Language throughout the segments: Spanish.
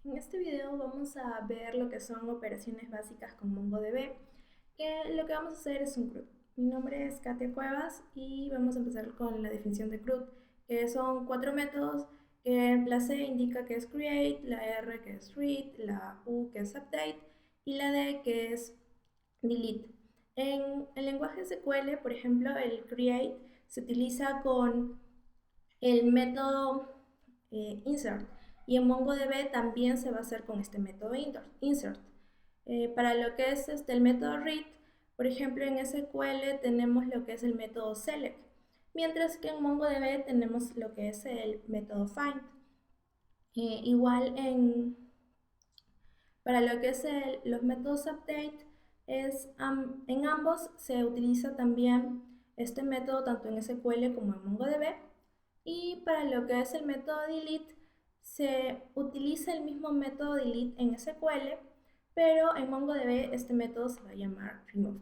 En este video vamos a ver lo que son operaciones básicas con MongoDB, que lo que vamos a hacer es un CRUD. Mi nombre es Katia Cuevas y vamos a empezar con la definición de CRUD, que son 4 métodos, que la C indica que es create, la R que es read, la U que es update y la D que es delete. En el lenguaje SQL, por ejemplo, el create se utiliza con el método insert, y en MongoDB también se va a hacer con este método insert. Para lo que es el método read, por ejemplo, en SQL tenemos lo que es el método select, mientras que en MongoDB tenemos lo que es el método find. Igual para lo que es los métodos update, en ambos se utiliza también este método tanto en SQL como en MongoDB. Y para lo que es el método delete, se utiliza el mismo método delete en SQL, pero en MongoDB este método se va a llamar remove.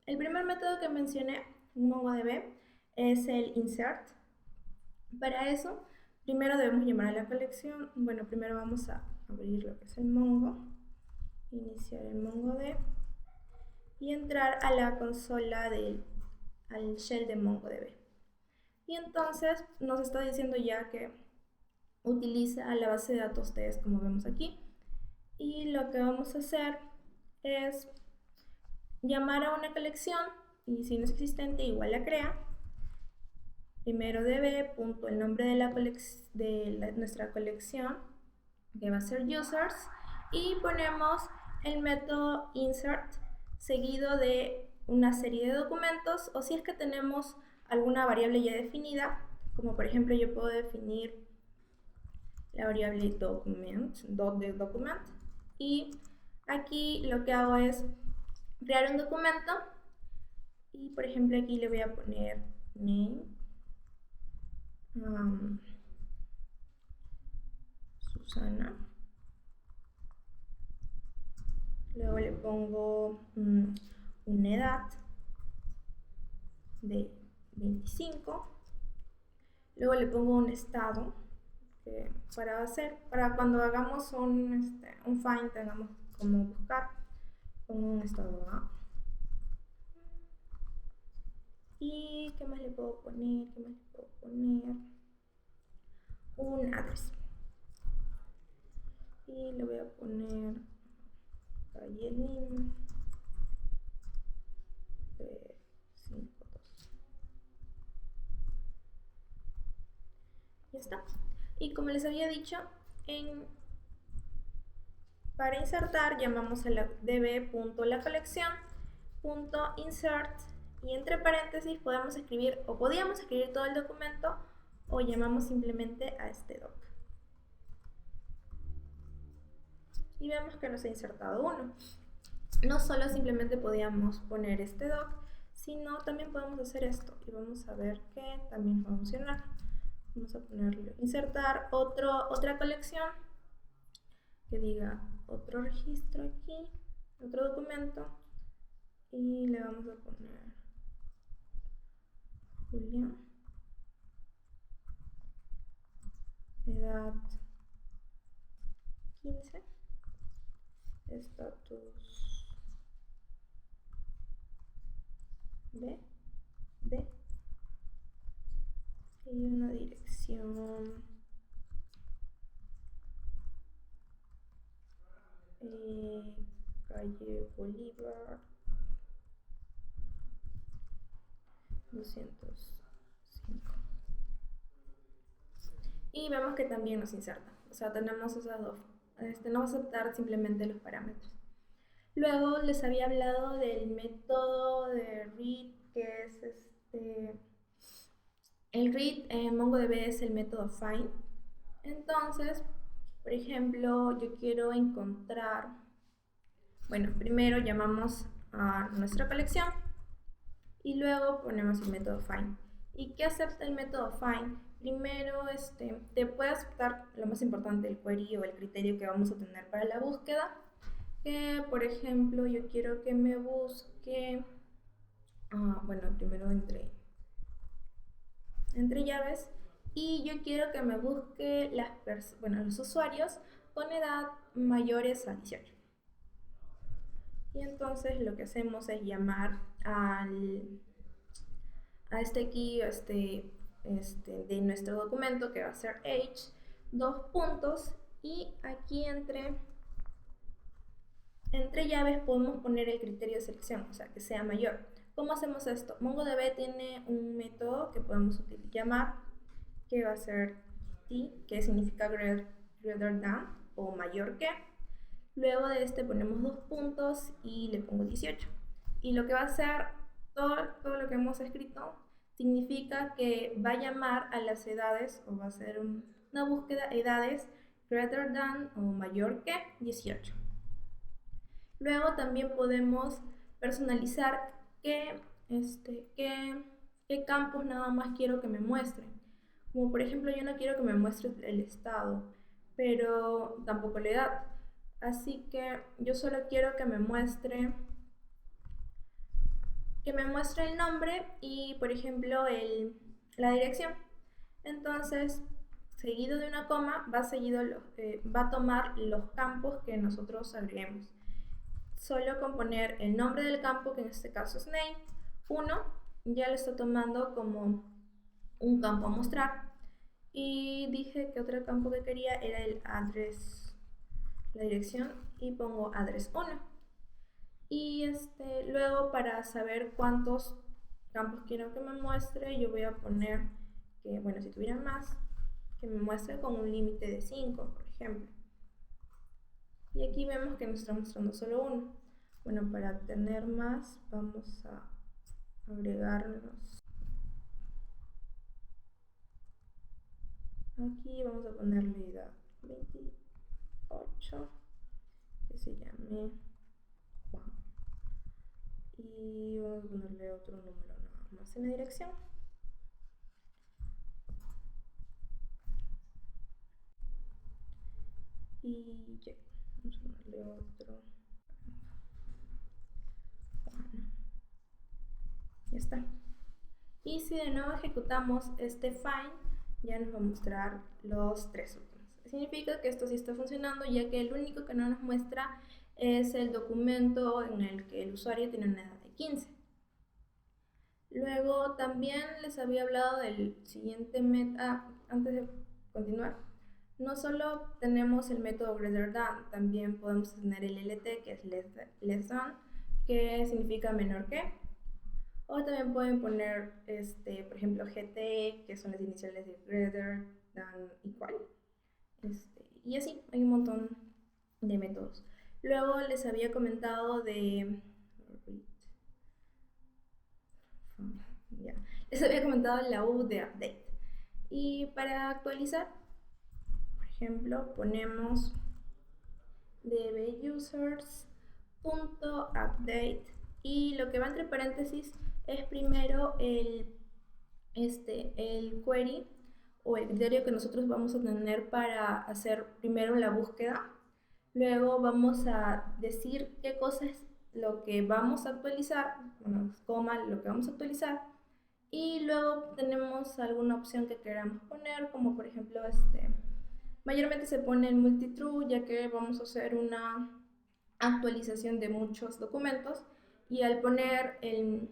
El primer método que mencioné en MongoDB es el insert. Para eso, primero debemos llamar a la colección. Bueno, primero vamos a abrir lo que es el Mongo, iniciar el MongoDB y entrar a la consola al shell de MongoDB. Y entonces nos está diciendo ya que utiliza la base de datos test, como vemos aquí. Y lo que vamos a hacer es llamar a una colección, y si no es existente, igual la crea. Primero db, punto, el nombre de nuestra colección, que va a ser users, y ponemos el método insert seguido de una serie de documentos, o si es que tenemos alguna variable ya definida, como por ejemplo yo puedo definir la variable document, y aquí lo que hago es crear un documento, y por ejemplo aquí le voy a poner name, Susana, luego le pongo una edad de 25, luego le pongo un estado para cuando hagamos un find tengamos como buscar, pongo un estado A. ¿Y qué más le puedo poner? Un address. Y le voy a poner calle Lima 52. Ya está. Y como les había dicho, para insertar llamamos a la db.lacolección.insert, y entre paréntesis podíamos escribir todo el documento, o llamamos simplemente a este doc. Y vemos que nos ha insertado uno. No solo simplemente podíamos poner este doc, sino también podemos hacer esto, y vamos a ver que también va a funcionar. Vamos a ponerle insertar otra colección que diga otro registro aquí, otro documento, y le vamos a poner Julia, edad 15, estatus B, D, y una dirección calle Bolívar 205. Y vemos que también nos inserta, o sea, tenemos esas dos. No va a aceptar simplemente los parámetros. Luego les había hablado del método de read, que es el read en MongoDB es el método find. Entonces, por ejemplo, yo quiero encontrar, bueno, primero llamamos a nuestra colección y luego ponemos el método find. ¿Y qué acepta el método find? Primero, te puede aceptar lo más importante, el query o el criterio que vamos a tener para la búsqueda. Que, por ejemplo, yo quiero que me busque, bueno, primero entre llaves, y yo quiero que me busque los usuarios con edad mayores a 18. Y entonces lo que hacemos es llamar a este key, de nuestro documento, que va a ser age, dos puntos, y aquí entre llaves podemos poner el criterio de selección, o sea, que sea mayor. ¿Cómo hacemos esto? MongoDB tiene un método que podemos llamar, que va a ser t, que significa greater than o mayor que. Luego de este ponemos dos puntos y le pongo 18. Y lo que va a hacer todo lo que hemos escrito significa que va a llamar a las edades, o va a hacer una búsqueda edades greater than o mayor que 18. Luego también podemos personalizar qué campos nada más quiero que me muestre. Como por ejemplo, yo no quiero que me muestre el estado, pero tampoco la edad. Así que yo solo quiero que me muestre el nombre y, por ejemplo, la dirección. Entonces, seguido de una coma, va a tomar los campos que nosotros agreguemos. Solo con poner el nombre del campo, que en este caso es name, 1, ya lo está tomando como un campo a mostrar. Y dije que otro campo que quería era el address, la dirección, y pongo address 1. Y luego, para saber cuántos campos quiero que me muestre, yo voy a poner que, bueno, si tuviera más, que me muestre con un límite de 5, por ejemplo. Y aquí vemos que nos está mostrando solo uno. Bueno, para tener más, vamos a agregarlos. Aquí vamos a ponerle edad 28, que se llame Juan. Y vamos a ponerle otro número nada más en la dirección. Y ya, vamos a ponerle otro. Ya está. Y si de nuevo ejecutamos este find, ya nos va a mostrar los tres últimos. Significa que esto sí está funcionando, ya que el único que no nos muestra es el documento en el que el usuario tiene una edad de 15. Luego también les había hablado del siguiente método. Antes de continuar, no solo tenemos el método greater than, también podemos tener el LT, que es less than, que significa menor que. O también pueden poner, por ejemplo, GT, que son las iniciales de greater than igual. Y así, hay un montón de métodos. Luego les había comentado la U de update. Y para actualizar, por ejemplo, ponemos dbusers.update, y lo que va entre paréntesis es primero el query o el criterio que nosotros vamos a tener para hacer primero la búsqueda. Luego vamos a decir qué cosa es lo que vamos a actualizar, bueno, coma, lo que vamos a actualizar. Y luego tenemos alguna opción que queramos poner, como por ejemplo mayormente se pone el multi-true, ya que vamos a hacer una actualización de muchos documentos, y al poner el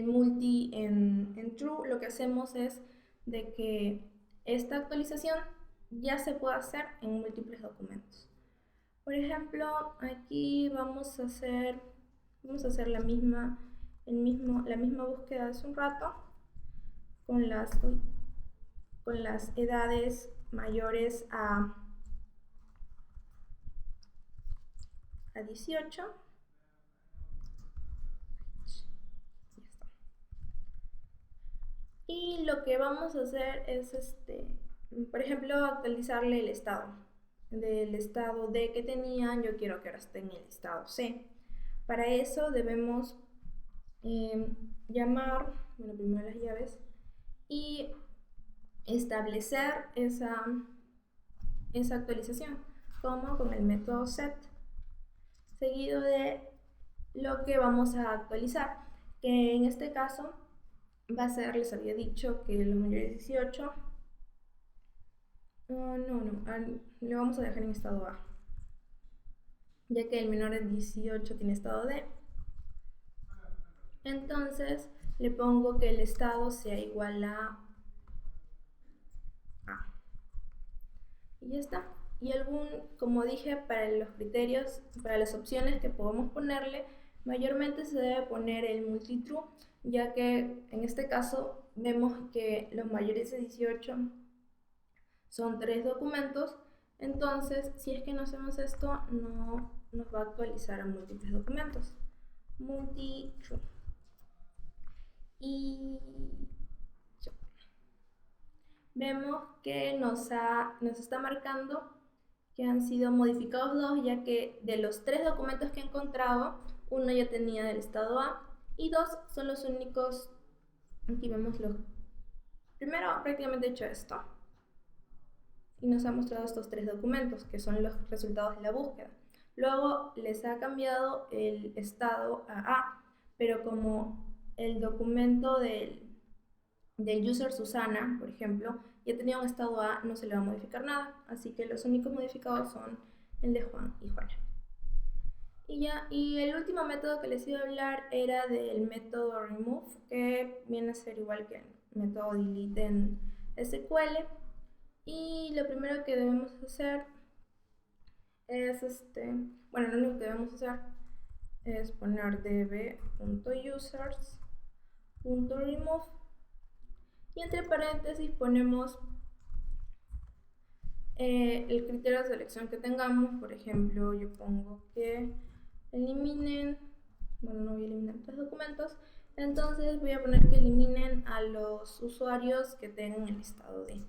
multi en true, lo que hacemos es de que esta actualización ya se puede hacer en múltiples documentos. Por ejemplo, aquí vamos a hacer la misma búsqueda de hace un rato, con las edades mayores a 18. Y lo que vamos a hacer es, por ejemplo, actualizarle el estado. Del estado D que tenían, yo quiero que ahora esté en el estado C. Para eso debemos llamar, bueno, primero las llaves, y establecer esa actualización, como con el método set, seguido de lo que vamos a actualizar, que en este caso va a ser, les había dicho que los mayores de 18 le vamos a dejar en estado A, ya que el menor de 18 tiene estado D. Entonces le pongo que el estado sea igual a A. Y ya está. Y como dije, para los criterios, para las opciones que podemos ponerle, mayormente se debe poner el multitrue, ya que en este caso vemos que los mayores de 18 son 3 documentos. Entonces, si es que no hacemos esto, no nos va a actualizar a múltiples documentos. Multitrue. Y vemos que nos está marcando que han sido modificados 2, ya que de los 3 documentos que he encontrado, uno ya tenía del estado A y 2 son los únicos. Aquí vemos los. Primero prácticamente he hecho esto y nos ha mostrado estos 3 documentos que son los resultados de la búsqueda. Luego les ha cambiado el estado a A, pero como el documento del user Susana, por ejemplo, ya tenía un estado A, no se le va a modificar nada, así que los únicos modificados son el de Juan y Juana. Y el último método que les iba a hablar era del método remove, que viene a ser igual que el método delete en SQL. Y lo primero que debemos hacer es lo único que debemos hacer es poner db.users.remove y entre paréntesis ponemos el criterio de selección que tengamos. Por ejemplo, yo pongo que eliminen, no voy a eliminar 3 documentos, entonces voy a poner que eliminen a los usuarios que tengan el estado D.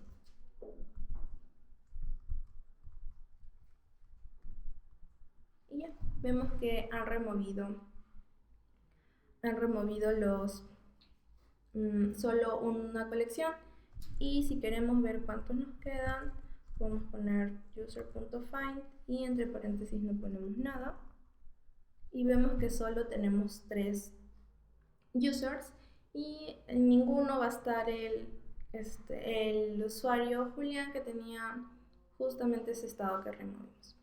Y ya, vemos que han removido los solo una colección. Y si queremos ver cuántos nos quedan, podemos poner user.find y entre paréntesis no ponemos nada y vemos que solo tenemos 3 users y en ninguno va a estar el usuario Julián, que tenía justamente ese estado que removimos.